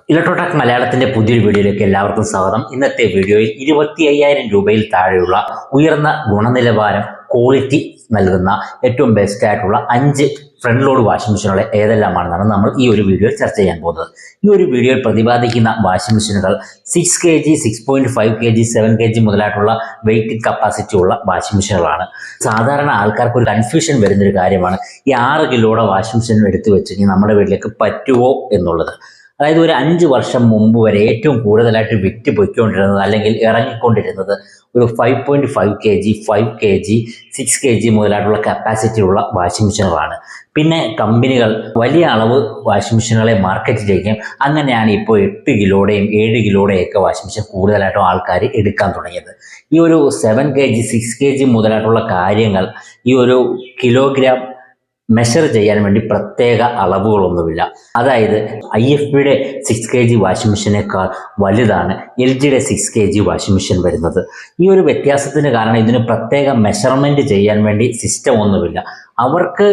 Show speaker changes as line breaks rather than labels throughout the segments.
Electrotech മലയാളത്തിന്റെ പുതിയൊരു വീഡിയോയിലേക്ക് എല്ലാവർക്കും സ്വാഗതം. ഇന്നത്തെ വീഡിയോയിൽ 25,000 രൂപയിൽ താഴെയുള്ള ഉയർന്ന ഗുണനിലവാരം ക്വാളിറ്റി നൽകുന്ന ഏറ്റവും ബെസ്റ്റ് ആയിട്ടുള്ള 5 ഫ്രണ്ട് ലോഡ് വാഷിംഗ് മെഷീനുകൾ ഏതെല്ലാമാണെന്നാണ് നമ്മൾ ഈ ഒരു വീഡിയോയിൽ ചർച്ച ചെയ്യാൻ പോകുന്നത്. ഈ ഒരു വീഡിയോയിൽ പ്രതിപാദിക്കുന്ന വാഷിംഗ് മെഷീനുകൾ 6 kg, 6.5 kg, 7 kg മുതലായിട്ടുള്ള waiting capacity ഉള്ള വാഷിംഗ് മെഷീനുകളാണ്. സാധാരണ ആൾക്കാർക്ക് ഒരു കൺഫ്യൂഷൻ വരുന്നൊരു കാര്യമാണ് ഈ 6 കിലോയുടെ വാഷിംഗ് മെഷീൻ എടുത്തു വെച്ച് നമ്മുടെ വീട്ടിലേക്ക് പറ്റുമോ എന്നുള്ളത്. അതായത് ഒരു 5 വർഷം മുമ്പ് വരെ ഏറ്റവും കൂടുതലായിട്ട് വിറ്റ് പൊയ്ക്കൊണ്ടിരുന്നത് അല്ലെങ്കിൽ ഇറങ്ങിക്കൊണ്ടിരുന്നത് ഒരു 5.5 kg, 5 kg, 6 kg മുതലായിട്ടുള്ള കപ്പാസിറ്റി ഉള്ള വാഷിംഗ് മെഷീനുകളാണ്. പിന്നെ കമ്പനികൾ വലിയ അളവ് വാഷിംഗ് മെഷീനുകളെ മാർക്കറ്റ് ചെയ്യും. അങ്ങനെയാണ് ഇപ്പോൾ 8 കിലോയുടെയും 7 കിലോയുടെയും ഒക്കെ വാഷിംഗ് മെഷീൻ കൂടുതലായിട്ടും ആൾക്കാർ എടുക്കാൻ തുടങ്ങിയത്. ഈ ഒരു 7 kg, 6 kg മുതലായിട്ടുള്ള കാര്യങ്ങൾ ഈ ഒരു കിലോഗ്രാം മെഷർ ചെയ്യാൻ വേണ്ടി പ്രത്യേക അളവുകളൊന്നുമില്ല. അതായത് IFBയുടെ 6 kg വാഷിംഗ് മെഷീനേക്കാൾ വലുതാണ് LGയുടെ 6 kg വാഷിംഗ് മെഷീൻ വരുന്നത്. ഈ ഒരു വ്യത്യാസത്തിന് കാരണം ഇതിന് പ്രത്യേക മെഷർമെൻറ്റ് ചെയ്യാൻ വേണ്ടി സിസ്റ്റം ഒന്നുമില്ല. അവർക്ക്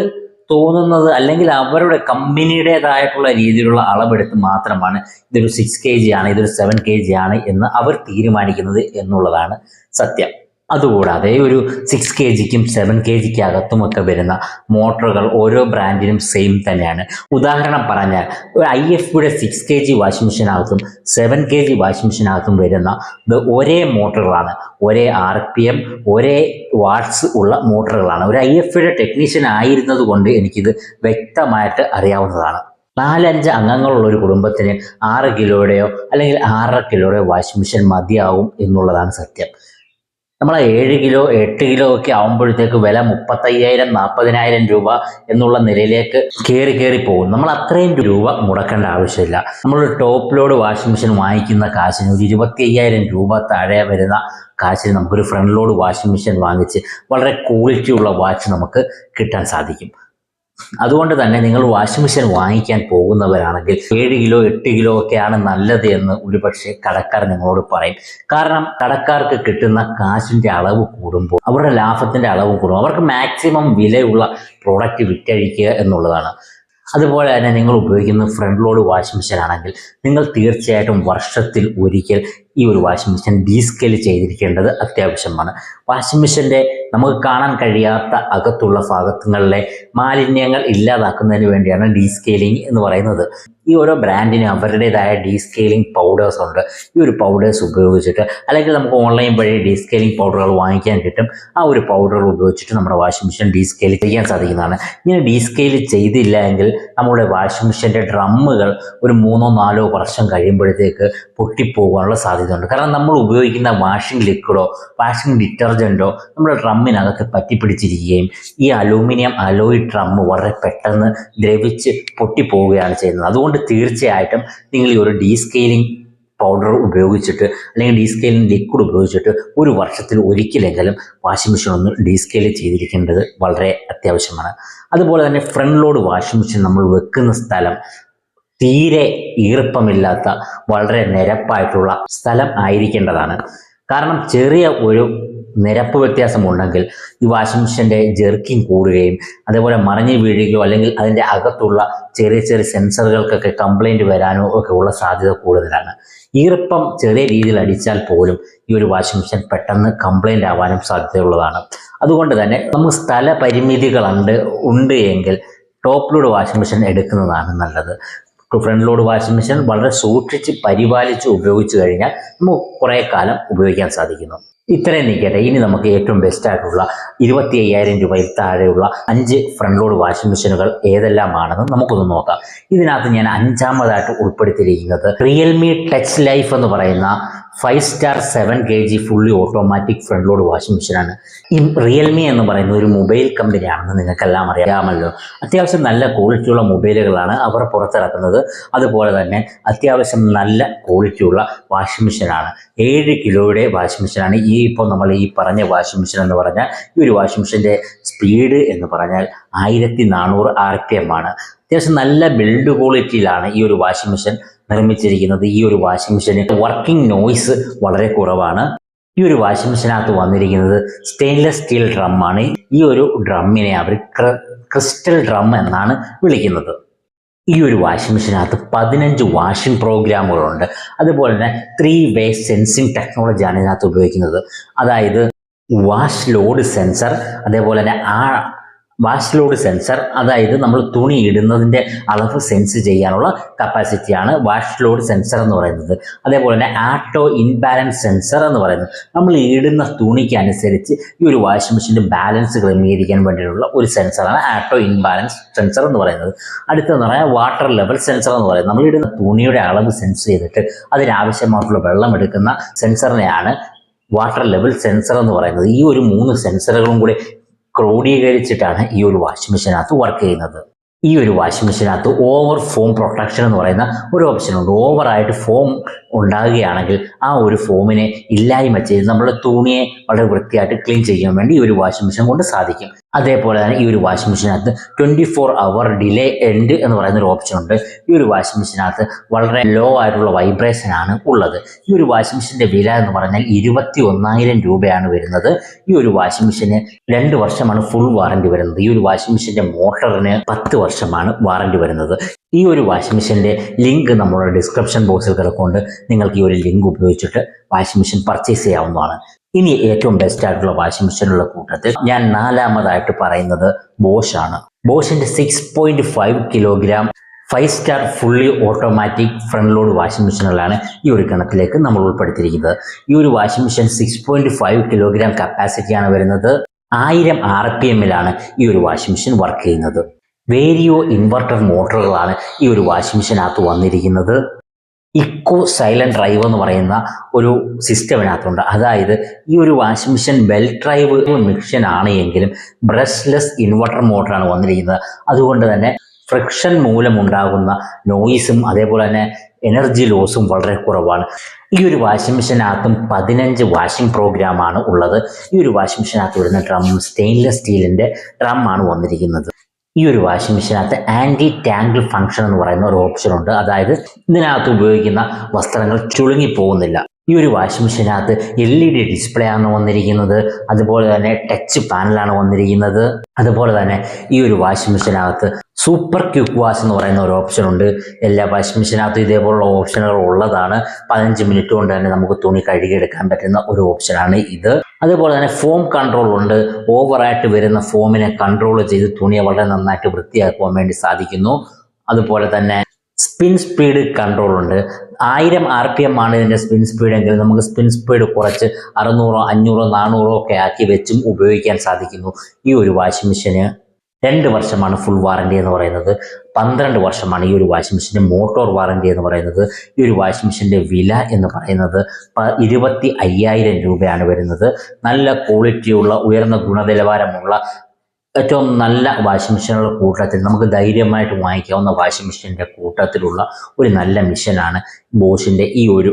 തോന്നുന്നത് അല്ലെങ്കിൽ അവരുടെ കമ്പനിയുടേതായിട്ടുള്ള രീതിയിലുള്ള അളവെടുത്ത് മാത്രമാണ് ഇതൊരു 6 kg ആണ്, ഇതൊരു 7 kg ആണ് എന്ന് അവർ തീരുമാനിക്കുന്നത് എന്നുള്ളതാണ് സത്യം. അതുകൂടാതെ ഒരു 6 kgക്കും 7 kgക്ക് അകത്തുമൊക്കെ വരുന്ന മോട്ടറുകൾ ഓരോ ബ്രാൻഡിനും സെയിം തന്നെയാണ്. ഉദാഹരണം പറഞ്ഞാൽ ഒരു IFBയുടെ 6 kg വാഷിംഗ് മെഷീനകത്തും 7 kg വാഷിംഗ് മെഷീനകത്തും വരുന്ന ഒരേ മോട്ടറുകളാണ്, ഒരേ RPM, ഒരേ വാട്ട്സ് ഉള്ള മോട്ടറുകളാണ്. ഒരു IFBയുടെ ടെക്നീഷ്യൻ ആയിരുന്നത് കൊണ്ട് എനിക്കിത് വ്യക്തമായിട്ട് അറിയാവുന്നതാണ്. 4-5 അംഗങ്ങളുള്ള ഒരു കുടുംബത്തിന് 6 കിലോയുടെയോ അല്ലെങ്കിൽ 6.5 കിലോയുടെയോ വാഷിംഗ് മെഷീൻ മതിയാവും എന്നുള്ളതാണ് സത്യം. നമ്മൾ 7 കിലോ 8 കിലോ ഒക്കെ ആകുമ്പോഴത്തേക്ക് വില 35,000, 40,000 രൂപ എന്നുള്ള നിലയിലേക്ക് കയറി പോകും. നമ്മൾ അത്രയും രൂപ മുടക്കേണ്ട ആവശ്യമില്ല. നമ്മളൊരു ടോപ്പ് ലോഡ് വാഷിംഗ് മെഷീൻ വാങ്ങിക്കുന്ന കാശിന് ഒരു 25,000 രൂപ താഴെ വരുന്ന കാശിന് നമുക്കൊരു ഫ്രണ്ട് ലോഡ് വാഷിംഗ് മെഷീൻ വാങ്ങിച്ച് വളരെ ക്വാളിറ്റിയുള്ള വാച്ച് നമുക്ക് കിട്ടാൻ സാധിക്കും. അതുകൊണ്ട് തന്നെ നിങ്ങൾ വാഷിംഗ് മെഷീൻ വാങ്ങിക്കാൻ പോകുന്നവരാണെങ്കിൽ 7 കിലോ 8 കിലോ ഒക്കെയാണ് നല്ലത് എന്ന് ഒരുപക്ഷെ കടക്കാർ നിങ്ങളോട് പറയും. കാരണം കടക്കാർക്ക് കിട്ടുന്ന കാശിൻ്റെ അളവ് കൂടുമ്പോൾ അവരുടെ ലാഭത്തിൻ്റെ അളവ് കൂടും. അവർക്ക് മാക്സിമം വിലയുള്ള പ്രോഡക്റ്റ് വിറ്റഴിക്കുക എന്നുള്ളതാണ്. അതുപോലെ തന്നെ നിങ്ങൾ ഉപയോഗിക്കുന്ന ഫ്രണ്ട് ലോഡ് വാഷിംഗ് മെഷീൻ ആണെങ്കിൽ നിങ്ങൾ തീർച്ചയായിട്ടും വർഷത്തിൽ ഒരിക്കൽ ഈ ഒരു വാഷിംഗ് മെഷീൻ ഡീസ്കെയിൽ ചെയ്തിരിക്കേണ്ടത് അത്യാവശ്യമാണ്. വാഷിംഗ് മെഷീൻ്റെ നമുക്ക് കാണാൻ കഴിയാത്ത അകത്തുള്ള ഭാഗങ്ങളിലെ മാലിന്യങ്ങൾ ഇല്ലാതാക്കുന്നതിന് വേണ്ടിയാണ് ഡീസ്കെയിലിംഗ് എന്ന് പറയുന്നത്. ഈ ഓരോ ബ്രാൻഡിന് അവരുടേതായ ഡീസ്കെയിലിംഗ് പൗഡേഴ്സ് ഉണ്ട്. ഈ ഒരു പൗഡേഴ്സ് ഉപയോഗിച്ചിട്ട് അല്ലെങ്കിൽ നമുക്ക് ഓൺലൈൻ വഴി ഡീസ്കെയിലിംഗ് പൗഡറുകൾ വാങ്ങിക്കാൻ കിട്ടും. ആ ഒരു പൗഡറുകൾ ഉപയോഗിച്ചിട്ട് നമ്മുടെ വാഷിംഗ് മെഷീൻ ഡീസ്കെയിൽ ചെയ്യാൻ സാധിക്കുന്നതാണ്. ഇങ്ങനെ ഡീസ്കെയിൽ ചെയ്തില്ല എങ്കിൽ നമ്മുടെ വാഷിംഗ് മെഷീൻ്റെ ഡ്രമ്മുകൾ ഒരു 3-4 വർഷം കഴിയുമ്പോഴത്തേക്ക് പൊട്ടിപ്പോകാനുള്ള സാധ്യതയുണ്ട്. കാരണം നമ്മൾ ഉപയോഗിക്കുന്ന വാഷിംഗ് ലിക്വിഡോ വാഷിംഗ് ഡിറ്റർജൻറ്റോ നമ്മുടെ ഡ്രമ്മിനകത്ത് പറ്റിപ്പിടിച്ചിരിക്കുകയും ഈ അലൂമിനിയം അലോയ് ഡ്രം വളരെ പെട്ടെന്ന് ദ്രവിച്ച് പൊട്ടിപ്പോവുകയാണ് ചെയ്യുന്നത്. അതുകൊണ്ട് തീർച്ചയായിട്ടും നിങ്ങൾ ഈ ഒരു ഡീസ്കെയിലിംഗ് പൗഡർ ഉപയോഗിച്ചിട്ട് അല്ലെങ്കിൽ ഡീസ്കെയിലിംഗ് ലിക്വിഡ് ഉപയോഗിച്ചിട്ട് ഒരു വർഷത്തിൽ ഒരിക്കലെങ്കിലും വാഷിംഗ് മെഷീൻ ഒന്ന് ഡീസ്കെയിൽ ചെയ്തിരിക്കേണ്ടത് വളരെ അത്യാവശ്യമാണ്. അതുപോലെ തന്നെ ഫ്രണ്ട് ലോഡ് വാഷിംഗ് മെഷീൻ നമ്മൾ വെക്കുന്ന സ്ഥലം തീരെ ഈർപ്പമില്ലാത്ത വളരെ നിരപ്പായിട്ടുള്ള സ്ഥലം ആയിരിക്കേണ്ടതാണ്. കാരണം ചെറിയ ഒരു നിരപ്പ് വ്യത്യാസമുണ്ടെങ്കിൽ ഈ വാഷിംഗ് മെഷീൻ്റെ ജെർക്കിങ് കൂടുകയും അതേപോലെ മറിഞ്ഞു വീഴുകയോ അല്ലെങ്കിൽ അതിൻ്റെ അകത്തുള്ള ചെറിയ ചെറിയ സെൻസറുകൾക്കൊക്കെ കംപ്ലൈൻറ്റ് വരാനോ ഒക്കെ ഉള്ള സാധ്യത കൂടുതലാണ്. ഈർപ്പം ചെറിയ രീതിയിൽ അടിച്ചാൽ പോലും ഈ ഒരു വാഷിംഗ് മെഷീൻ പെട്ടെന്ന് കംപ്ലൈൻ്റ് ആവാനും സാധ്യതയുള്ളതാണ്. അതുകൊണ്ട് തന്നെ നമുക്ക് സ്ഥല പരിമിതികളുണ്ട് എങ്കിൽ ടോപ്പ് ലോഡ് വാഷിംഗ് മെഷീൻ എടുക്കുന്നതാണ് നല്ലത്. ഫ്രണ്ട് ലോഡ് വാഷിംഗ് മെഷീൻ വളരെ സൂക്ഷിച്ച് പരിപാലിച്ച് ഉപയോഗിച്ച് കഴിഞ്ഞാൽ നമുക്ക് കുറേ കാലം ഉപയോഗിക്കാൻ സാധിക്കുന്നു. ഇത്രയും നിൽക്കട്ടെ. ഇനി നമുക്ക് ഏറ്റവും ബെസ്റ്റായിട്ടുള്ള 25,000 രൂപയിൽ താഴെയുള്ള 5 ഫ്രണ്ട് ലോഡ് വാഷിംഗ് മെഷീനുകൾ ഏതെല്ലാമാണെന്ന് നമുക്കൊന്ന് നോക്കാം. ഇതിനകത്ത് ഞാൻ 5ാമതായിട്ട് ഉൾപ്പെടുത്തിയിരിക്കുന്നത് റിയൽമി ടച്ച് ലൈഫ് എന്ന് പറയുന്ന 5 star 7 kg fully automatic front load washing മെഷീനാണ്. ഈ റിയൽമി എന്ന് പറയുന്ന ഒരു മൊബൈൽ കമ്പനിയാണെന്ന് നിങ്ങൾക്കെല്ലാം അറിയാമല്ലോ. അത്യാവശ്യം നല്ല ക്വാളിറ്റിയുള്ള മൊബൈലുകളാണ് അവർ പുറത്തിറക്കുന്നത്. അതുപോലെ തന്നെ അത്യാവശ്യം നല്ല ക്വാളിറ്റിയുള്ള വാഷിംഗ് മെഷീനാണ്. 7 കിലോയുടെ വാഷിംഗ് മെഷീനാണ് ഇപ്പോൾ നമ്മൾ ഈ പറഞ്ഞ വാഷിംഗ് മെഷീൻ എന്ന് പറഞ്ഞാൽ. ഈ ഒരു വാഷിംഗ് മെഷീൻ്റെ സ്പീഡ് എന്ന് പറഞ്ഞാൽ 1400 RPM ആണ്. അത്യാവശ്യം നല്ല ബിൽഡ് ക്വാളിറ്റിയിലാണ് ഈ ഒരു വാഷിംഗ് മെഷീൻ നിർമ്മിച്ചിരിക്കുന്നത്. ഈ ഒരു വാഷിംഗ് മെഷീന് വർക്കിംഗ് നോയ്സ് വളരെ കുറവാണ്. ഈ ഒരു വാഷിംഗ് മെഷീനകത്ത് വന്നിരിക്കുന്നത് സ്റ്റെയിൻലെസ് സ്റ്റീൽ ഡ്രമ്മാണ്. ഈ ഒരു ഡ്രമ്മിനെ അവർ ക്രിസ്റ്റൽ ഡ്രം എന്നാണ് വിളിക്കുന്നത്. ഈ ഒരു വാഷിംഗ് മെഷീനകത്ത് 15 വാഷിംഗ് പ്രോഗ്രാമുകളുണ്ട്. അതുപോലെ തന്നെ 3-വേ സെൻസിങ് ടെക്നോളജിയാണ് ഇതിനകത്ത് ഉപയോഗിക്കുന്നത്. അതായത് വാഷ് ലോഡ് സെൻസർ, അതേപോലെ തന്നെ വാഷ് ലോഡ് സെൻസർ, അതായത് നമ്മൾ തുണി ഇടുന്നതിൻ്റെ അളവ് സെൻസ് ചെയ്യാനുള്ള കപ്പാസിറ്റിയാണ് വാഷ് ലോഡ് സെൻസർ എന്ന് പറയുന്നത്. അതേപോലെ തന്നെ ആട്ടോ ഇൻബാലൻസ് സെൻസർ എന്ന് പറയുന്നത് നമ്മൾ ഇടുന്ന തുണിക്ക് അനുസരിച്ച് ഈ ഒരു വാഷിംഗ് മെഷീൻ്റെ ബാലൻസ് ക്രമീകരിക്കാൻ വേണ്ടിയിട്ടുള്ള ഒരു സെൻസറാണ് ആട്ടോ ഇൻബാലൻസ് സെൻസർ എന്ന് പറയുന്നത്. അടുത്തതെന്ന് പറഞ്ഞാൽ വാട്ടർ ലെവൽ സെൻസർ എന്ന് പറയുന്നത് നമ്മൾ ഇടുന്ന തുണിയുടെ അളവ് സെൻസ് ചെയ്തിട്ട് അതിനാവശ്യമായിട്ടുള്ള വെള്ളം എടുക്കുന്ന സെൻസറിനെയാണ് വാട്ടർ ലെവൽ സെൻസർ എന്ന് പറയുന്നത്. ഈ ഒരു 3 സെൻസറുകളും കൂടി ക്രോഡീകരിച്ചിട്ടാണ് ഈ ഒരു വാഷിംഗ് മെഷീനകത്ത് വർക്ക് ചെയ്യുന്നത്. ഈ ഒരു വാഷിംഗ് മെഷീനകത്ത് ഓവർ ഫോം പ്രൊട്ടക്ഷൻ എന്ന് പറയുന്ന ഒരു ഓപ്ഷനുണ്ട്. ഓവറായിട്ട് ഫോം ഉണ്ടാകുകയാണെങ്കിൽ ആ ഒരു ഫോമിനെ ഇല്ലായ്മ ചെയ്ത് നമ്മുടെ തുണിയെ വളരെ വൃത്തിയായിട്ട് ക്ലീൻ ചെയ്യാൻ വേണ്ടി ഈ ഒരു വാഷിംഗ് മെഷീൻ കൊണ്ട് സാധിക്കും. അതേപോലെ തന്നെ ഈ ഒരു വാഷിംഗ് മെഷീനകത്ത് 24 hour ഡിലേ എൻഡ് എന്ന് പറയുന്ന ഒരു ഓപ്ഷൻ ഉണ്ട്. ഈ ഒരു വാഷിംഗ് മെഷീനകത്ത് വളരെ ലോ ആയിട്ടുള്ള വൈബ്രേഷൻ ആണ് ഉള്ളത്. ഈ ഒരു വാഷിംഗ് മെഷീൻ്റെ വില എന്ന് പറഞ്ഞാൽ 21,000 രൂപയാണ് വരുന്നത്. ഈ ഒരു വാഷിംഗ് മെഷീന് 2 വർഷമാണ് ഫുൾ വാറണ്ടി വരുന്നത്. ഈ ഒരു വാഷിംഗ് മെഷീൻ്റെ മോട്ടറിന് 10 വർഷമാണ് വാറണ്ടി വരുന്നത്. ഈ ഒരു വാഷിംഗ് മെഷീൻ്റെ ലിങ്ക് നമ്മുടെ ഡിസ്ക്രിപ്ഷൻ ബോക്സിൽ കിടക്കുന്നുണ്ട്. നിങ്ങൾക്ക് ഈ ഒരു ലിങ്ക് ഉപയോഗിച്ചിട്ട് വാഷിംഗ് മെഷീൻ പർച്ചേസ് ചെയ്യാവുന്നതാണ്. ഇനി ഏറ്റവും ബെസ്റ്റ് ആയിട്ടുള്ള വാഷിംഗ് മെഷീനുള്ള കൂട്ടത്തിൽ ഞാൻ 4ാമതായിട്ട് പറയുന്നത് ബോഷ് ആണ്. ബോഷിന്റെ 6.5 kilogram 5 star fully automatic front load washing മെഷീനുകളാണ് ഈ ഒരു ഗണത്തിലേക്ക് നമ്മൾ ഉൾപ്പെടുത്തിയിരിക്കുന്നത്. ഈ ഒരു വാഷിംഗ് മെഷീൻ 6.5 കിലോഗ്രാം കപ്പാസിറ്റിയാണ് വരുന്നത്. 1000 RPM-ലാണ് ഈ ഒരു വാഷിംഗ് മെഷീൻ വർക്ക് ചെയ്യുന്നത്. വേരിയോ ഇൻവെർട്ടർ മോട്ടറുകളാണ് ഈ ഒരു വാഷിംഗ് മെഷീനകത്ത് വന്നിരിക്കുന്നത്. ഇക്കോ സൈലന്റ് ഡ്രൈവ് എന്ന് പറയുന്ന ഒരു സിസ്റ്റമിനകത്തുണ്ട്. അതായത് ഈ ഒരു washing machine belt drive machine ആണ് എങ്കിലും ബ്രഷ്ലെസ് ഇൻവെർട്ടർ മോട്ടറാണ് വന്നിരിക്കുന്നത്. അതുകൊണ്ട് തന്നെ ഫ്രിക്ഷൻ മൂലമുണ്ടാകുന്ന നോയിസും അതേപോലെ തന്നെ എനർജി ലോസും വളരെ കുറവാണ്. ഈ ഒരു വാഷിംഗ് മെഷീനകത്തും 15 വാഷിംഗ് പ്രോഗ്രാമാണ് ഉള്ളത്. ഈ ഒരു വാഷിംഗ് മെഷീനകത്ത് വരുന്ന ഡ്രം സ്റ്റെയിൻലെസ് സ്റ്റീലിൻ്റെ ഡ്രമ്മാണ് വന്നിരിക്കുന്നത്. ഈ ഒരു വാഷിംഗ് മെഷീനകത്ത് ആൻറ്റി ടാങ്കിൾ ഫംഗ്ഷൻ എന്ന് പറയുന്ന ഒരു ഓപ്ഷൻ ഉണ്ട്. അതായത് ഇതിനകത്ത് ഉപയോഗിക്കുന്ന വസ്ത്രങ്ങൾ ചുളുങ്ങിപ്പോകുന്നില്ല. ഈ ഒരു വാഷിംഗ് മെഷീനകത്ത് LED ഡിസ്പ്ലേ ആണ് വന്നിരിക്കുന്നത്. അതുപോലെ തന്നെ ടച്ച് പാനലാണ് വന്നിരിക്കുന്നത്. അതുപോലെ തന്നെ ഈ ഒരു വാഷിംഗ് മെഷീനകത്ത് സൂപ്പർ ക്വിക്ക് വാഷ് എന്ന് പറയുന്ന ഒരു ഓപ്ഷൻ ഉണ്ട്. എല്ലാ വാഷിംഗ് മെഷീനകത്തും ഇതേപോലുള്ള ഓപ്ഷനുകൾ ഉള്ളതാണ്. 15 മിനിറ്റ് കൊണ്ട് തന്നെ നമുക്ക് തുണി കഴുകിയെടുക്കാൻ പറ്റുന്ന ഒരു ഓപ്ഷനാണ് ഇത്. അതുപോലെ തന്നെ ഫോം കൺട്രോൾ ഉണ്ട്. ഓവറായിട്ട് വരുന്ന ഫോമിനെ കൺട്രോൾ ചെയ്ത് തുണിയെ വളരെ നന്നായിട്ട് വൃത്തിയാക്കുവാൻ വേണ്ടി സാധിക്കുന്നു. അതുപോലെ തന്നെ സ്പിൻ സ്പീഡ് കൺട്രോൾ ഉണ്ട്. 1000 RPM ആണ് ഇതിൻ്റെ സ്പിൻ സ്പീഡ് എങ്കിൽ നമുക്ക് സ്പിൻ സ്പീഡ് കുറച്ച് 600, 500, 400 ഒക്കെ ആക്കി വെച്ചും ഉപയോഗിക്കാൻ സാധിക്കുന്നു. ഈ ഒരു വാഷിംഗ് മെഷീന് 2 വർഷമാണ് ഫുൾ വാറണ്ടി എന്ന് പറയുന്നത്. 12 വർഷമാണ് ഈ ഒരു വാഷിംഗ് മെഷീൻ്റെ മോട്ടോർ വാറണ്ടി എന്ന് പറയുന്നത്. ഈ ഒരു വാഷിംഗ് മെഷീൻ്റെ വില എന്ന് പറയുന്നത് 25,000 രൂപയാണ് വരുന്നത്. നല്ല ക്വാളിറ്റിയുള്ള ഉയർന്ന ഗുണനിലവാരമുള്ള ഏറ്റവും നല്ല വാഷിംഗ് മെഷീനുകളുടെ കൂട്ടത്തിൽ നമുക്ക് ധൈര്യമായിട്ട് വാങ്ങിക്കാവുന്ന വാഷിംഗ് മെഷീൻ്റെ കൂട്ടത്തിലുള്ള ഒരു നല്ല മെഷീനാണ് ബോഷിൻ്റെ ഈ ഒരു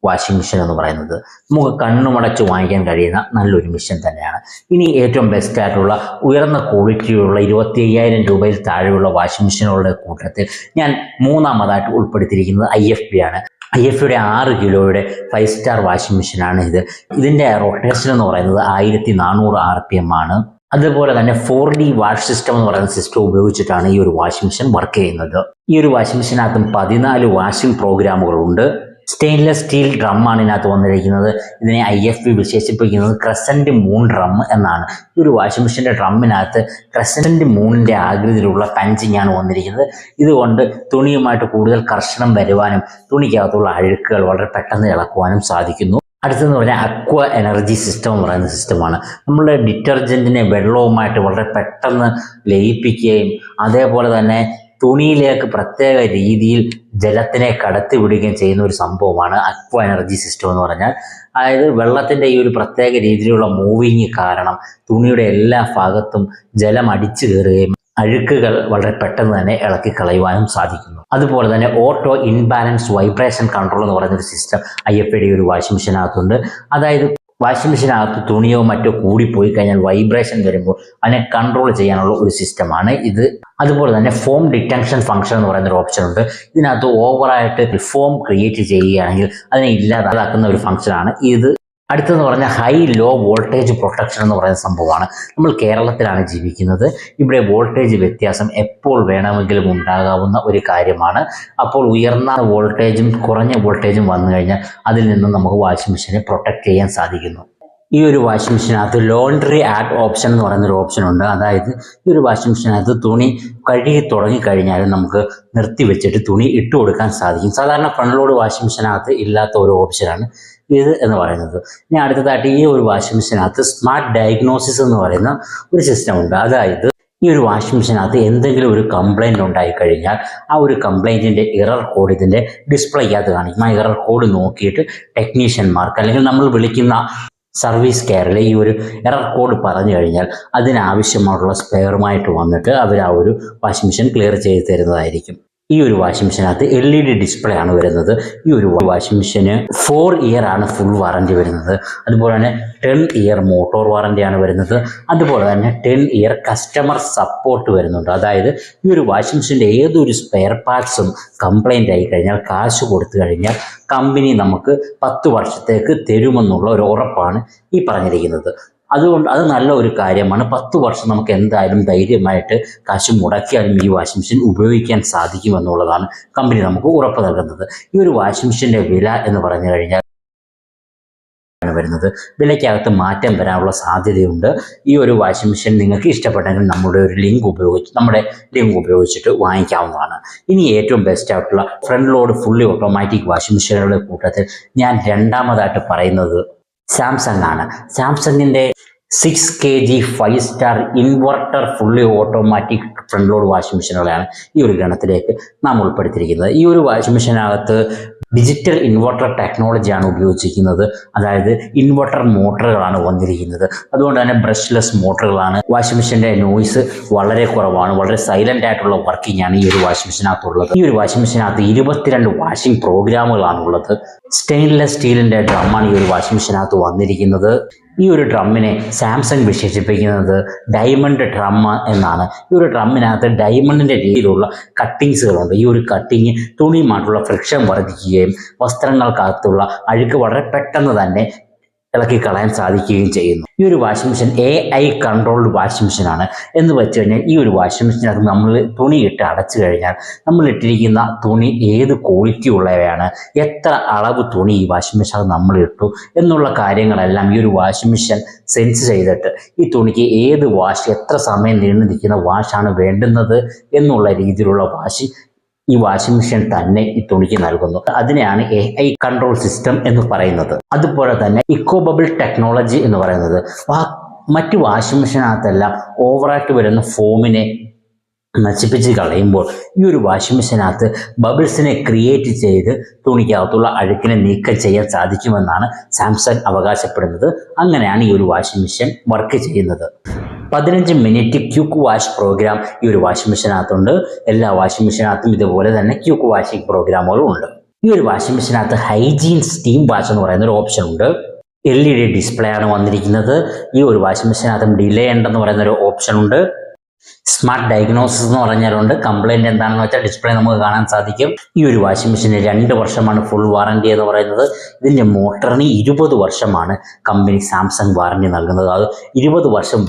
വാഷിംഗ് മെഷീൻ എന്ന് പറയുന്നത്. നമുക്ക് കണ്ണുമടച്ച് വാങ്ങിക്കാൻ കഴിയുന്ന നല്ലൊരു മെഷീൻ തന്നെയാണ്. ഇനി ഏറ്റവും ബെസ്റ്റ് ആയിട്ടുള്ള ഉയർന്ന ക്വാളിറ്റിയുള്ള 25,000 രൂപയിൽ താഴെയുള്ള വാഷിംഗ് മെഷീനുകളുടെ കൂട്ടത്തിൽ ഞാൻ 3ാമതായിട്ട് ഉൾപ്പെടുത്തിയിരിക്കുന്നത് IFB ആണ്. IFBയുടെ 6 കിലോയുടെ 5 സ്റ്റാർ വാഷിംഗ് മെഷീനാണ് ഇത്. ഇതിൻ്റെ റൊട്ടേഷൻ എന്ന് പറയുന്നത് 1400 RPM ആണ്. അതുപോലെ തന്നെ 4D വാഷ് സിസ്റ്റം എന്ന് പറയുന്ന സിസ്റ്റം ഉപയോഗിച്ചിട്ടാണ് ഈ ഒരു വാഷിംഗ് മെഷീൻ വർക്ക് ചെയ്യുന്നത്. ഈ ഒരു വാഷിംഗ് മെഷീനകത്തും 14 വാഷിംഗ് പ്രോഗ്രാമുകളുണ്ട്. സ്റ്റെയിൻലെസ് സ്റ്റീൽ ഡ്രമ്മാണ് ഇതിനകത്ത് വന്നിരിക്കുന്നത്. ഇതിനെ IFB വിശേഷിപ്പിക്കുന്നത് ക്രസൻറ്റ് മൂൺ ഡ്രം എന്നാണ്. ഈ ഒരു വാഷിംഗ് മെഷീൻ്റെ ഡ്രമ്മിനകത്ത് ക്രസൻറ്റ് മൂണിൻ്റെ ആകൃതിയിലുള്ള പഞ്ചിങ് ആണ് വന്നിരിക്കുന്നത്. ഇതുകൊണ്ട് തുണിയുമായിട്ട് കൂടുതൽ കർഷണം വരുവാനും തുണിക്കകത്തുള്ള അഴുക്കുകൾ വളരെ പെട്ടെന്ന് ഇളക്കുവാനും സാധിക്കുന്നു. അടുത്തെന്ന് പറഞ്ഞാൽ അക്വ എനർജി സിസ്റ്റം എന്ന് പറയുന്ന സിസ്റ്റമാണ്. നമ്മളുടെ ഡിറ്റർജൻറ്റിനെ വെള്ളവുമായിട്ട് വളരെ പെട്ടെന്ന് ലയിപ്പിക്കുകയും അതേപോലെ തന്നെ തുണിയിലേക്ക് പ്രത്യേക രീതിയിൽ ജലത്തിനെ കടത്തിവിടുകയും ചെയ്യുന്ന ഒരു സംഭവമാണ് അക്വ എനർജി സിസ്റ്റം എന്ന് പറഞ്ഞാൽ. അതായത് വെള്ളത്തിൻ്റെ ഈ ഒരു പ്രത്യേക രീതിയിലുള്ള മൂവിങ് കാരണം തുണിയുടെ എല്ലാ ഭാഗത്തും ജലം അടിച്ചു കയറുകയും അഴുക്കുകൾ വളരെ പെട്ടെന്ന് തന്നെ ഇളക്കി കളയുവാനും സാധിക്കുന്നു. അതുപോലെ തന്നെ ഓട്ടോ ഇൻബാലൻസ് വൈബ്രേഷൻ കൺട്രോൾ എന്ന് പറയുന്ന ഒരു സിസ്റ്റം IFBയുടെ ഒരു വാഷിംഗ് മെഷീനകത്തുണ്ട്. അതായത് വാഷിംഗ് മെഷീനകത്ത് തുണിയോ മറ്റോ കൂടിപ്പോയി കഴിഞ്ഞാൽ വൈബ്രേഷൻ വരുമ്പോൾ അതിനെ കൺട്രോൾ ചെയ്യാനുള്ള ഒരു സിസ്റ്റമാണ് ഇത്. അതുപോലെ തന്നെ ഫോം ഡിറ്റൻഷൻ ഫംഗ്ഷൻ എന്ന് പറയുന്ന ഒരു ഓപ്ഷൻ ഉണ്ട്. ഇതിനകത്ത് ഓവറായിട്ട് ഫോം ക്രിയേറ്റ് ചെയ്യുകയാണെങ്കിൽ അതിനെ ഇല്ലാതാക്കുന്ന ഒരു ഫംഗ്ഷനാണ് ഇത്. അടുത്തെന്ന് പറഞ്ഞാൽ ഹൈ ലോ വോൾട്ടേജ് പ്രൊട്ടക്ഷൻ എന്ന് പറയുന്ന സംഭവമാണ്. നമ്മൾ കേരളത്തിലാണ് ജീവിക്കുന്നത്. ഇവിടെ വോൾട്ടേജ് വ്യത്യാസം എപ്പോൾ വേണമെങ്കിലും ഉണ്ടാകാവുന്ന ഒരു കാര്യമാണ്. അപ്പോൾ ഉയർന്ന വോൾട്ടേജും കുറഞ്ഞ വോൾട്ടേജും വന്നു കഴിഞ്ഞാൽ അതിൽ നിന്നും നമുക്ക് വാഷിംഗ് മെഷീനെ പ്രൊട്ടക്റ്റ് ചെയ്യാൻ സാധിക്കുന്നു. ഈ ഒരു വാഷിംഗ് മെഷീനകത്ത് ലോണ്ടറി ആഡ് ഓപ്ഷൻ എന്ന് പറയുന്നൊരു ഓപ്ഷൻ ഉണ്ട്. അതായത് ഈ ഒരു വാഷിംഗ് മെഷീനകത്ത് തുണി കഴുകി തുടങ്ങിക്കഴിഞ്ഞാൽ നമുക്ക് നിർത്തി വെച്ചിട്ട് തുണി ഇട്ട് കൊടുക്കാൻ സാധിക്കും. സാധാരണ ഫ്രണ്ട് ലോഡ് വാഷിംഗ് മെഷീനകത്ത് ഇല്ലാത്ത ഒരു ഓപ്ഷനാണ് ഇത് എന്ന് പറയുന്നത്. ഇനി അടുത്തതായിട്ട് ഈ ഒരു വാഷിംഗ് മെഷീനകത്ത് സ്മാർട്ട് ഡയഗ്നോസിസ് എന്ന് പറയുന്ന ഒരു സിസ്റ്റം ഉണ്ട്. അതായത് ഈ ഒരു വാഷിംഗ് മെഷീനകത്ത് എന്തെങ്കിലും ഒരു കംപ്ലൈൻറ്റ് ഉണ്ടായിക്കഴിഞ്ഞാൽ ആ ഒരു കംപ്ലൈൻറ്റിൻ്റെ എറർ കോഡ് ഇതിൻ്റെ ഡിസ്പ്ലേക്കകത്ത് കാണിക്കും. ആ എറർ കോഡ് നോക്കിയിട്ട് ടെക്നീഷ്യന്മാർക്ക് അല്ലെങ്കിൽ നമ്മൾ വിളിക്കുന്ന സർവീസ് കെയറിൽ ഈ ഒരു എറർ കോഡ് പറഞ്ഞു കഴിഞ്ഞാൽ അതിനാവശ്യമായിട്ടുള്ള സ്പെയറുമായിട്ട് വന്നിട്ട് അവർ ആ ഒരു വാഷിംഗ് മെഷീൻ ക്ലിയർ ചെയ്ത് തരുന്നതായിരിക്കും. ഈ ഒരു വാഷിംഗ് മെഷീനകത്ത് LED ഡിസ്പ്ലേ ആണ് വരുന്നത്. ഈ ഒരു വാഷിംഗ് മെഷീന് 4 ഇയർ ആണ് ഫുൾ വാറണ്ടി വരുന്നത്. അതുപോലെ തന്നെ 10 ഇയർ മോട്ടോർ വാറണ്ടിയാണ് വരുന്നത്. അതുപോലെ തന്നെ 10 ഇയർ കസ്റ്റമർ സപ്പോർട്ട് വരുന്നുണ്ട്. അതായത് ഈ ഒരു വാഷിംഗ് മെഷീൻ്റെ ഏതൊരു സ്പെയർ പാർട്സും കംപ്ലൈൻ്റ് ആയി കഴിഞ്ഞാൽ കാശ് കൊടുത്തു കഴിഞ്ഞാൽ കമ്പനി നമുക്ക് 10 വർഷത്തേക്ക് തരുമെന്നുള്ള ഒരു ഉറപ്പാണ് ഈ പറഞ്ഞിരിക്കുന്നത്. അതുകൊണ്ട് അത് നല്ല ഒരു കാര്യമാണ്. 10 വർഷം നമുക്ക് എന്തായാലും ധൈര്യമായിട്ട് കാശ് മുടക്കിയാലും ഈ വാഷിംഗ് മെഷീൻ ഉപയോഗിക്കാൻ സാധിക്കുമെന്നുള്ളതാണ് കമ്പനി നമുക്ക് ഉറപ്പ് നൽകുന്നത്. ഈ ഒരു വാഷിംഗ് മെഷീൻ്റെ വില എന്ന് പറഞ്ഞു കഴിഞ്ഞാൽ വരുന്നത് വിലയ്ക്കകത്ത് മാറ്റം വരാനുള്ള സാധ്യതയുണ്ട്. ഈ ഒരു വാഷിംഗ് മെഷീൻ നിങ്ങൾക്ക് ഇഷ്ടപ്പെട്ടെങ്കിൽ നമ്മുടെ ലിങ്ക് ഉപയോഗിച്ചിട്ട് വാങ്ങിക്കാവുന്നതാണ്. ഇനി ഏറ്റവും ബെസ്റ്റ് ആയിട്ടുള്ള front load fully automatic washing മെഷീനുകളുടെ കൂട്ടത്തിൽ ഞാൻ രണ്ടാമതായിട്ട് പറയുന്നത് സാംസങ് ആണ്. സാംസങ്ങിൻ്റെ 6 kg 5 star inverter fully automatic front load washing മെഷീനുകളാണ് ഈ ഒരു ഗണത്തിലേക്ക് നാം ഉൾപ്പെടുത്തിയിരിക്കുന്നത്. ഈ ഒരു വാഷിംഗ് മെഷീനകത്ത് ഡിജിറ്റൽ ഇൻവെർട്ടർ ടെക്നോളജിയാണ് ഉപയോഗിച്ചിരിക്കുന്നത്. അതായത് ഇൻവെർട്ടർ മോട്ടറുകളാണ് വന്നിരിക്കുന്നത്. അതുകൊണ്ട് തന്നെ ബ്രഷ്ലെസ് മോട്ടറുകളാണ്. വാഷിംഗ് മെഷീൻ്റെ നോയ്സ് വളരെ കുറവാണ്. വളരെ സൈലൻ്റ് ആയിട്ടുള്ള വർക്കിംഗ് ആണ് ഈ ഒരു വാഷിംഗ് മെഷീനകത്തുള്ളത്. ഈ ഒരു വാഷിംഗ് മെഷീനകത്ത് 22 വാഷിംഗ് പ്രോഗ്രാമുകളാണുള്ളത്. സ്റ്റെയിൻലെസ് സ്റ്റീലിൻ്റെ ഡ്രമ്മാണ് ഈ ഒരു വാഷിംഗ് മെഷീനകത്ത് വന്നിരിക്കുന്നത്. ഈ ഒരു ഡ്രമ്മിനെ സാംസങ് വിശേഷിപ്പിക്കുന്നത് ഡയമണ്ട് ഡ്രം എന്നാണ്. ഈ ഒരു ഡ്രമ്മിനകത്ത് ഡയമണ്ടിൻ്റെ രീതിയിലുള്ള കട്ടിങ്സുകളുണ്ട്. ഈ ഒരു കട്ടിങ് തുണിയുമായിട്ടുള്ള ഫ്രിക്ഷൻ വർദ്ധിക്കുകയും വസ്ത്രങ്ങൾക്കകത്തുള്ള അഴുക്ക് വളരെ പെട്ടെന്ന് തന്നെ ഇളക്കി കളയാൻ സാധിക്കുകയും ചെയ്യുന്നു. ഈ ഒരു washing machine AI controlled washing മെഷീനാണ്. എന്ന് വെച്ച് കഴിഞ്ഞാൽ ഈ ഒരു വാഷിംഗ് മെഷീനകത്ത് നമ്മൾ തുണി ഇട്ട് അടച്ചു കഴിഞ്ഞാൽ നമ്മൾ ഇട്ടിരിക്കുന്ന തുണി ഏത് ക്വാളിറ്റി ഉള്ളവയാണ്, എത്ര അളവ് തുണി ഈ വാഷിംഗ് മെഷീനകത്ത് നമ്മൾ ഇട്ടു എന്നുള്ള കാര്യങ്ങളെല്ലാം ഈ ഒരു വാഷിംഗ് മെഷീൻ സെൻസ് ചെയ്തിട്ട് ഈ തുണിക്ക് ഏത് വാഷ്, എത്ര സമയം നീണ്ടു നിൽക്കുന്ന വാഷാണ് വേണ്ടുന്നത് എന്നുള്ള രീതിയിലുള്ള ഈ വാഷിംഗ് മെഷീൻ തന്നെ ഈ തുണിക്ക് നൽകുന്നു. അതിനെയാണ് AI കൺട്രോൾ സിസ്റ്റം എന്ന് പറയുന്നത്. അതുപോലെ തന്നെ ഇക്കോ ബബിൾ ടെക്നോളജി എന്ന് പറയുന്നത് മറ്റ് വാഷിംഗ് മെഷീനകത്തെല്ലാം ഓവറായിട്ട് വരുന്ന ഫോമിനെ നശിപ്പിച്ച് കളയുമ്പോൾ ഈ ഒരു വാഷിംഗ് മെഷീനകത്ത് ബബിൾസിനെ ക്രിയേറ്റ് ചെയ്ത് തുണിക്കകത്തുള്ള അഴുക്കിനെ നീക്കം ചെയ്യാൻ സാധിക്കുമെന്നാണ് സാംസങ് അവകാശപ്പെടുന്നത്. അങ്ങനെയാണ് ഈ ഒരു വാഷിംഗ് മെഷീൻ വർക്ക് ചെയ്യുന്നത്. 15 മിനിറ്റ് ക്യൂക്ക് വാഷ് പ്രോഗ്രാം ഈ ഒരു വാഷിംഗ് മെഷീനകത്തുണ്ട്. എല്ലാ വാഷിംഗ് മെഷീനകത്തും ഇതുപോലെ തന്നെ ക്യൂക്ക് വാഷിംഗ് പ്രോഗ്രാമുകളും ഉണ്ട്. ഈ ഒരു വാഷിംഗ് മെഷീനകത്ത് ഹൈജീൻ സ്റ്റീം വാഷ് എന്ന് പറയുന്ന ഒരു ഓപ്ഷൻ ഉണ്ട്. LED ഡിസ്പ്ലേ ആണ് വന്നിരിക്കുന്നത്. ഈ ഒരു വാഷിംഗ് മെഷീനകത്തും ഡിലേ ഉണ്ടെന്ന് പറയുന്ന ഒരു ഓപ്ഷൻ ഉണ്ട്. സ്മാർട്ട് ഡയഗ്നോസിസ് എന്ന് പറഞ്ഞാലുണ്ട്. കംപ്ലൈൻറ്റ് എന്താണെന്ന് വെച്ചാൽ ഡിസ്പ്ലേ നമുക്ക് കാണാൻ സാധിക്കും. ഈ ഒരു വാഷിംഗ് മെഷീന് 2 വർഷമാണ് ഫുൾ വാറണ്ടി എന്ന് പറയുന്നത്. ഇതിൻ്റെ മോട്ടറിന് 20 വർഷമാണ് കമ്പനി സാംസങ് വാറണ്ടി നൽകുന്നത്. അത് 20 വർഷം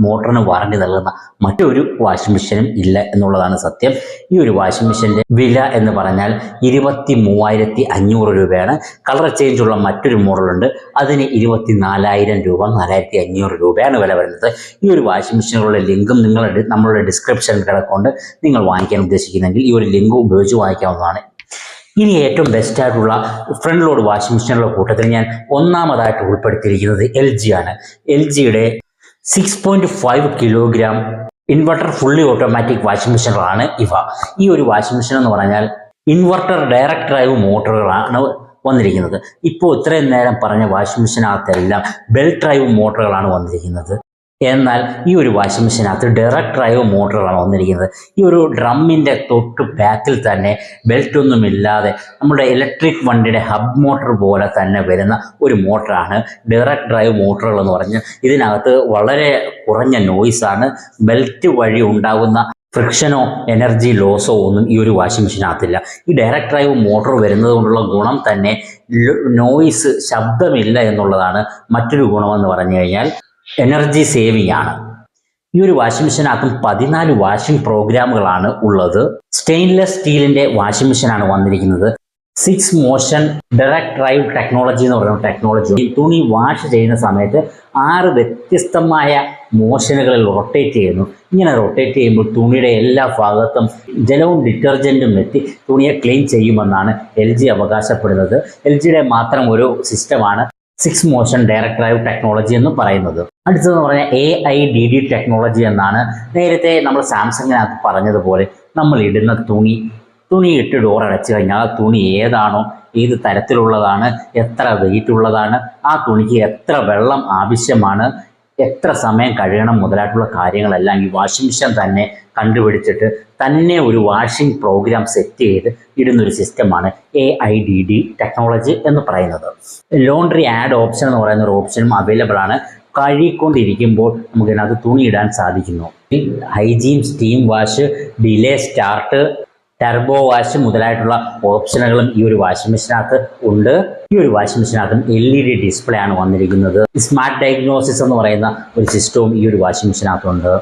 മോട്ടറിന് വാറണ്ടി നൽകുന്ന മറ്റൊരു വാഷിംഗ് മെഷീനും ഇല്ല എന്നുള്ളതാണ് സത്യം. ഈ ഒരു വാഷിംഗ് മെഷീൻ്റെ വില എന്ന് പറഞ്ഞാൽ 23,500 രൂപയാണ്. കളർ ചേഞ്ച് ഉള്ള മറ്റൊരു മോഡലുണ്ട്, അതിന് 24,000 രൂപ, 4,500 രൂപയാണ് വില വരുന്നത്. ഈ ഒരു വാഷിംഗ് മെഷീനുകളുടെ ലിങ്കും നമ്മളുടെ ഡിസ്ക്രിപ്ഷനിൽ കിടക്കൊണ്ട് നിങ്ങൾ വാങ്ങിക്കാൻ ഉദ്ദേശിക്കുന്നെങ്കിൽ ഈ ഒരു ലിങ്ക് ഉപയോഗിച്ച് വാങ്ങിക്കാവുന്നതാണ്. ഇനി ഏറ്റവും ബെസ്റ്റ് ആയിട്ടുള്ള ഫ്രണ്ട് ലോഡ് വാഷിംഗ് മെഷീനുകളുടെ കൂട്ടത്തിൽ ഞാൻ ഒന്നാമതായിട്ട് ഉൾപ്പെടുത്തിയിരിക്കുന്നത് LG ആണ്. LGയുടെ 6.5 kilogram inverter fully automatic washing മെഷീനുകളാണ് ഇവ. ഈ ഒരു വാഷിംഗ് മെഷീൻ എന്ന് പറഞ്ഞാൽ ഇൻവെർട്ടർ ഡയറക്റ്റ് ഡ്രൈവ് മോട്ടറുകളാണ് വന്നിരിക്കുന്നത്. ഇപ്പോൾ ഇത്രയും നേരം പറഞ്ഞ വാഷിംഗ് മെഷീനകത്തെല്ലാം ബെൽറ്റ് ഡ്രൈവ് മോട്ടറുകളാണ് വന്നിരിക്കുന്നത്. എന്നാൽ ഈ ഒരു വാഷിംഗ് മെഷീനകത്ത് ഡയറക്റ്റ് ഡ്രൈവ് മോട്ടറുകളാണ് വന്നിരിക്കുന്നത്. ഈ ഒരു ഡ്രമ്മിൻ്റെ തൊട്ട് ബാക്കിൽ തന്നെ ബെൽറ്റ് ഒന്നുമില്ലാതെ നമ്മുടെ ഇലക്ട്രിക് വണ്ടിയുടെ ഹബ് മോട്ടർ പോലെ തന്നെ വരുന്ന ഒരു മോട്ടറാണ് ഡയറക്റ്റ് ഡ്രൈവ് മോട്ടറുകൾ എന്ന് പറഞ്ഞാൽ. ഇതിനകത്ത് വളരെ കുറഞ്ഞ നോയ്സാണ്. ബെൽറ്റ് വഴി ഉണ്ടാകുന്ന ഫ്രിക്ഷനോ എനർജി ലോസോ ഒന്നും ഈ ഒരു വാഷിംഗ് മെഷീനകത്തില്ല. ഈ ഡയറക്റ്റ് ഡ്രൈവ് മോട്ടോർ വരുന്നത് കൊണ്ടുള്ള ഗുണം തന്നെ നോയിസ്, ശബ്ദമില്ല എന്നുള്ളതാണ് മറ്റൊരു ഗുണമെന്ന് പറഞ്ഞു കഴിഞ്ഞാൽ. എനർജി സേവിങ് ആണ്. ഈ ഒരു വാഷിംഗ് മെഷീനകത്തും 14 വാഷിംഗ് പ്രോഗ്രാമുകളാണ് ഉള്ളത്. സ്റ്റെയിൻലെസ് സ്റ്റീലിന്റെ വാഷിംഗ് മെഷീനാണ് വന്നിരിക്കുന്നത്. 6 മോഷൻ ഡയറക്ട് ഡ്രൈവ് ടെക്നോളജി എന്ന് പറയുന്ന ടെക്നോളജി. തുണി വാഷ് ചെയ്യുന്ന സമയത്ത് 6 വ്യത്യസ്തമായ മോഷനുകളിൽ റൊട്ടേറ്റ് ചെയ്യുന്നു. ഇങ്ങനെ റൊട്ടേറ്റ് ചെയ്യുമ്പോൾ തുണിയുടെ എല്ലാ ഭാഗത്തും ജലവും ഡിറ്റർജൻറ്റും എത്തി തുണിയെ ക്ലീൻ ചെയ്യുമെന്നാണ് LG അവകാശപ്പെടുന്നത്. LGയുടെ മാത്രം ഒരു സിസ്റ്റമാണ് 6 മോഷൻ ഡയറക്ട് ഡ്രൈവ് ടെക്നോളജി എന്ന് പറയുന്നത്. അടുത്തതെന്ന് പറഞ്ഞാൽ AIDD ടെക്നോളജി എന്നാണ്. നേരത്തെ നമ്മൾ സാംസങ്ങിനകത്ത് പറഞ്ഞതുപോലെ നമ്മൾ ഇടുന്ന തുണി ഇട്ട് ഡോർ അടച്ചു കഴിഞ്ഞാൽ ആ തുണി ഏതാണോ, ഏത് തരത്തിലുള്ളതാണ്, എത്ര വെയിറ്റ് ഉള്ളതാണ്, ആ തുണിക്ക് എത്ര വെള്ളം ആവശ്യമാണ്, എത്ര സമയം കഴുകണം മുതലായിട്ടുള്ള കാര്യങ്ങളെല്ലാം ഈ വാഷിംഗ് മെഷീൻ തന്നെ കണ്ടുപിടിച്ചിട്ട് തന്നെ ഒരു വാഷിംഗ് പ്രോഗ്രാം സെറ്റ് ചെയ്ത് ഇടുന്നൊരു സിസ്റ്റമാണ് AIDD ടെക്നോളജി എന്ന് പറയുന്നത്. ലോണ്ട്രി ആഡ് ഓപ്ഷൻ എന്ന് പറയുന്ന ഒരു ഓപ്ഷനും അവൈലബിൾ ആണ്. കഴുകിക്കൊണ്ടിരിക്കുമ്പോൾ നമുക്കിതിനകത്ത് തുണി ഇടാൻ സാധിക്കുന്നു. Hygiene, steam wash, delay start, turbo wash മുതലായിട്ടുള്ള ഓപ്ഷനുകളും ഈ ഒരു വാഷിംഗ് മെഷീനകത്ത് ഉണ്ട്. ഈ ഒരു വാഷിംഗ് മെഷീനകത്തും LED ഡിസ്പ്ലേ ആണ് വന്നിരിക്കുന്നത്. സ്മാർട്ട് ഡയഗ്നോസിസ് എന്ന് പറയുന്ന ഒരു സിസ്റ്റവും ഈ ഒരു വാഷിംഗ് മെഷീനകത്തുണ്ട്.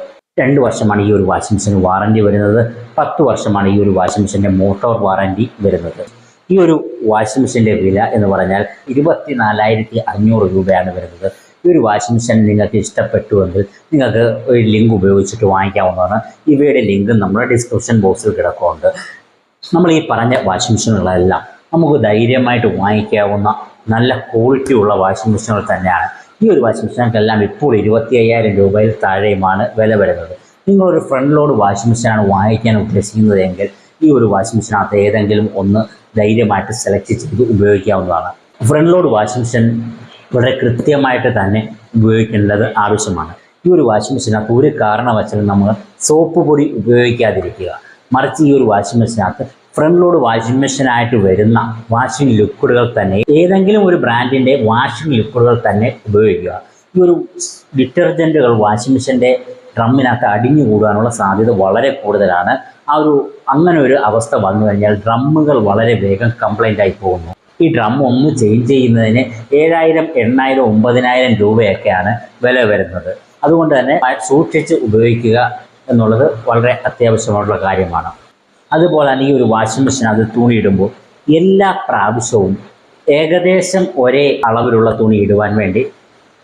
2 വർഷമാണ് ഈ ഒരു വാഷിംഗ് മെഷീന് വാറണ്ടി വരുന്നത്. 10 വർഷമാണ് ഈ ഒരു വാഷിംഗ് മെഷീൻ്റെ മോട്ടോർ വാറണ്ടി വരുന്നത്. ഈ ഒരു വാഷിംഗ് മെഷീൻ്റെ വില എന്ന് പറഞ്ഞാൽ 24,500 രൂപയാണ് വരുന്നത്. ഈ ഒരു വാഷിംഗ് മെഷീൻ നിങ്ങൾക്ക് ഇഷ്ടപ്പെട്ടുവെങ്കിൽ നിങ്ങൾക്ക് ഒരു ലിങ്ക് ഉപയോഗിച്ചിട്ട് വാങ്ങിക്കാവുന്നതാണ്. ഇവയുടെ ലിങ്ക് നമ്മുടെ ഡിസ്ക്രിപ്ഷൻ ബോക്സിൽ കിടക്കുന്നുണ്ട്. നമ്മൾ ഈ പറഞ്ഞ വാഷിംഗ് മെഷീനുകളെല്ലാം നമുക്ക് ധൈര്യമായിട്ട് വാങ്ങിക്കാവുന്ന നല്ല ക്വാളിറ്റി ഉള്ള വാഷിംഗ് മെഷീനുകൾ തന്നെയാണ്. ഈ ഒരു വാഷിംഗ് മെഷീനുകൾക്കെല്ലാം ഇപ്പോൾ 25,000 രൂപയിൽ താഴെയുമാണ് വില വരുന്നത്. നിങ്ങളൊരു ഫ്രണ്ട് ലോഡ് വാഷിംഗ് മെഷീനാണ് വാങ്ങിക്കാൻ ഉദ്ദേശിക്കുന്നതെങ്കിൽ ഈ ഒരു വാഷിംഗ് മെഷീനകത്ത് ഏതെങ്കിലും ഒന്ന് ധൈര്യമായിട്ട് സെലക്ട് ചെയ്ത് ഉപയോഗിക്കാവുന്നതാണ്. ഫ്രണ്ട് ലോഡ് വാഷിംഗ് മെഷീൻ വളരെ കൃത്യമായിട്ട് തന്നെ ഉപയോഗിക്കേണ്ടത് ആവശ്യമാണ്. ഈ ഒരു വാഷിംഗ് മെഷീനകത്ത് ഒരു കാരണവശാലും നമ്മൾ സോപ്പ് പൊടി ഉപയോഗിക്കാതിരിക്കുക. മറിച്ച് ഈ ഒരു വാഷിംഗ് മെഷീനകത്ത് ഫ്രണ്ട് ലോഡ് വാഷിംഗ് മെഷീനായിട്ട് വരുന്ന വാഷിംഗ് ലിക്വിഡുകൾ തന്നെ, ഏതെങ്കിലും ഒരു ബ്രാൻഡിൻ്റെ വാഷിംഗ് ലിക്വിഡുകൾ തന്നെ ഉപയോഗിക്കുക. ഈ ഒരു ഡിറ്റർജൻറ്റുകൾ വാഷിംഗ് മെഷീൻ്റെ ഡ്രമ്മിനകത്ത് അടിഞ്ഞു കൂടാനുള്ള സാധ്യത വളരെ കൂടുതലാണ്. അങ്ങനെ ഒരു അവസ്ഥ വന്നു കഴിഞ്ഞാൽ ഡ്രമ്മുകൾ വളരെ വേഗം കംപ്ലൈൻ്റ് ആയി പോകുന്നു. ഈ ഡ്രം ഒന്ന് ചേഞ്ച് ചെയ്യുന്നതിന് 7,000, 8,000, 9,000 രൂപയൊക്കെയാണ് വില വരുന്നത്. അതുകൊണ്ട് തന്നെ സൂക്ഷിച്ച് ഉപയോഗിക്കുക എന്നുള്ളത് വളരെ അത്യാവശ്യമായിട്ടുള്ള കാര്യമാണ്. അതുപോലെ തന്നെ ഈ ഒരു വാഷിംഗ് മെഷീൻ അത് തുണി ഇടുമ്പോൾ എല്ലാ പ്രാവശ്യവും ഏകദേശം ഒരേ അളവിലുള്ള തുണി ഇടുവാൻ വേണ്ടി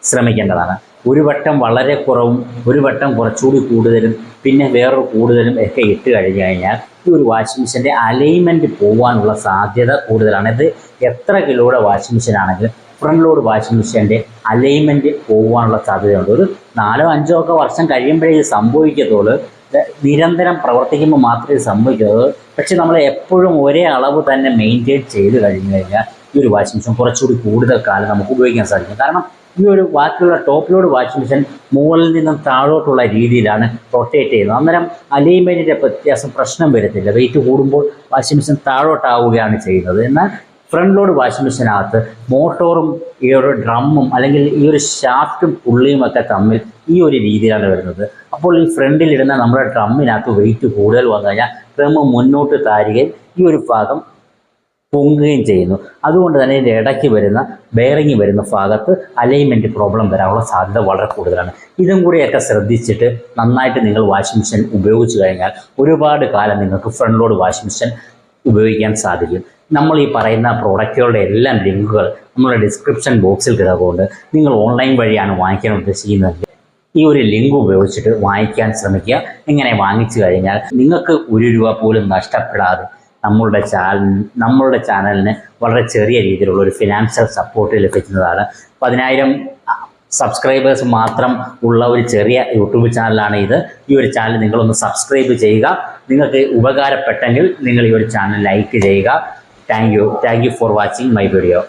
ശ്രമിക്കേണ്ടതാണ്. ഒരു വട്ടം വളരെ കുറവും ഒരു വട്ടം കുറച്ചുകൂടി കൂടുതലും പിന്നെ വേറൊരു കൂടുതലും ഒക്കെ ഇട്ട് കഴിഞ്ഞു കഴിഞ്ഞാൽ ഈ ഒരു വാഷിംഗ് മെഷീൻ്റെ അലൈൻമെൻറ്റ് പോകാനുള്ള സാധ്യത കൂടുതലാണ്. ഇത് എത്ര കിലോയുടെ വാഷിംഗ് മെഷീൻ ആണെങ്കിലും ഫ്രണ്ട് ലോഡ് വാഷിംഗ് മെഷീൻ്റെ അലൈൻമെൻറ്റ് പോകാനുള്ള സാധ്യതയുണ്ട്. ഒരു 4-5 ഒക്കെ വർഷം കഴിയുമ്പോഴേ ഇത് സംഭവിക്കത്തുള്ളൂ. നിരന്തരം പ്രവർത്തിക്കുമ്പോൾ മാത്രമേ ഇത് സംഭവിക്കത്തുള്ളൂ. പക്ഷെ നമ്മൾ എപ്പോഴും ഒരേ അളവ് തന്നെ മെയിൻറ്റെയിൻ ചെയ്ത് കഴിഞ്ഞു കഴിഞ്ഞാൽ ഈ ഒരു വാഷിംഗ് മെഷീൻ കുറച്ചുകൂടി കൂടുതൽ കാലം നമുക്ക് ഉപയോഗിക്കാൻ സാധിക്കും. കാരണം ഈ ഒരു ബാക്കിയുള്ള ടോപ്പ് ലോഡ് വാഷിംഗ് മെഷീൻ മുകളിൽ നിന്നും താഴോട്ടുള്ള രീതിയിലാണ് റൊട്ടേറ്റ് ചെയ്യുന്നത്. അന്നേരം അലൈൻമെൻറ്റിൻ്റെ വ്യത്യാസം പ്രശ്നം വരത്തില്ല. വെയിറ്റ് കൂടുമ്പോൾ വാഷിംഗ് മെഷീൻ താഴോട്ടാവുകയാണ് ചെയ്യുന്നത്. എന്നാൽ ഫ്രണ്ട് ലോഡ് വാഷിംഗ് മെഷീനകത്ത് മോട്ടോറും ഈ ഒരു ഡ്രമ്മും അല്ലെങ്കിൽ ഈ ഒരു ഷാഫ്റ്റും പുള്ളിയും ഒക്കെ തമ്മിൽ ഈ ഒരു രീതിയിലാണ് വരുന്നത്. അപ്പോൾ ഈ ഫ്രണ്ടിലിടുന്ന നമ്മുടെ ഡ്രമ്മിനകത്ത് വെയിറ്റ് കൂടുതൽ വന്നു കഴിഞ്ഞാൽ ഡ്രമ്മ് മുന്നോട്ട് താരുകയും ഈ ഒരു ഭാഗം പൊങ്ങുകയും ചെയ്യുന്നു. അതുകൊണ്ട് തന്നെ ഇതിൻ്റെ ഇടയ്ക്ക് വരുന്ന ബെയറിങ് വരുന്ന ഭാഗത്ത് അലൈൻമെൻറ്റ് പ്രോബ്ലം വരാനുള്ള സാധ്യത വളരെ കൂടുതലാണ്. ഇതും കൂടിയൊക്കെ ശ്രദ്ധിച്ചിട്ട് നന്നായിട്ട് നിങ്ങൾ വാഷിംഗ് മെഷീൻ ഉപയോഗിച്ച് കഴിഞ്ഞാൽ ഒരുപാട് കാലം നിങ്ങൾക്ക് ഫ്രണ്ട് ലോഡ് വാഷിംഗ് മെഷീൻ ഉപയോഗിക്കാൻ സാധിക്കും. നമ്മൾ ഈ പറയുന്ന പ്രോഡക്റ്റുകളുടെ എല്ലാം ലിങ്കുകൾ നമ്മുടെ ഡിസ്ക്രിപ്ഷൻ ബോക്സിൽ കിടക്കുന്നുണ്ട്. നിങ്ങൾ ഓൺലൈൻ വഴിയാണ് വാങ്ങിക്കാൻ ഉദ്ദേശിക്കുന്നതെങ്കിൽ ഈ ഒരു ലിങ്ക് ഉപയോഗിച്ചിട്ട് വാങ്ങിക്കാൻ ശ്രമിക്കുക. ഇങ്ങനെ വാങ്ങിച്ചു കഴിഞ്ഞാൽ നിങ്ങൾക്ക് 1 രൂപ പോലും നഷ്ടപ്പെടാതെ നമ്മളുടെ ചാനലിന് വളരെ ചെറിയ രീതിയിലുള്ള ഒരു ഫിനാൻഷ്യൽ സപ്പോർട്ട് ലഭിക്കുന്നതാണ്. 10,000 സബ്സ്ക്രൈബേഴ്സ് മാത്രം ഉള്ള ഒരു ചെറിയ യൂട്യൂബ് ചാനലാണ് ഇത്. ഈ ഒരു ചാനൽ നിങ്ങളൊന്ന് സബ്സ്ക്രൈബ് ചെയ്യുക. നിങ്ങൾക്ക് ഉപകാരപ്പെട്ടെങ്കിൽ നിങ്ങൾ ഈ ഒരു ചാനൽ ലൈക്ക് ചെയ്യുക. Thank you for watching my video.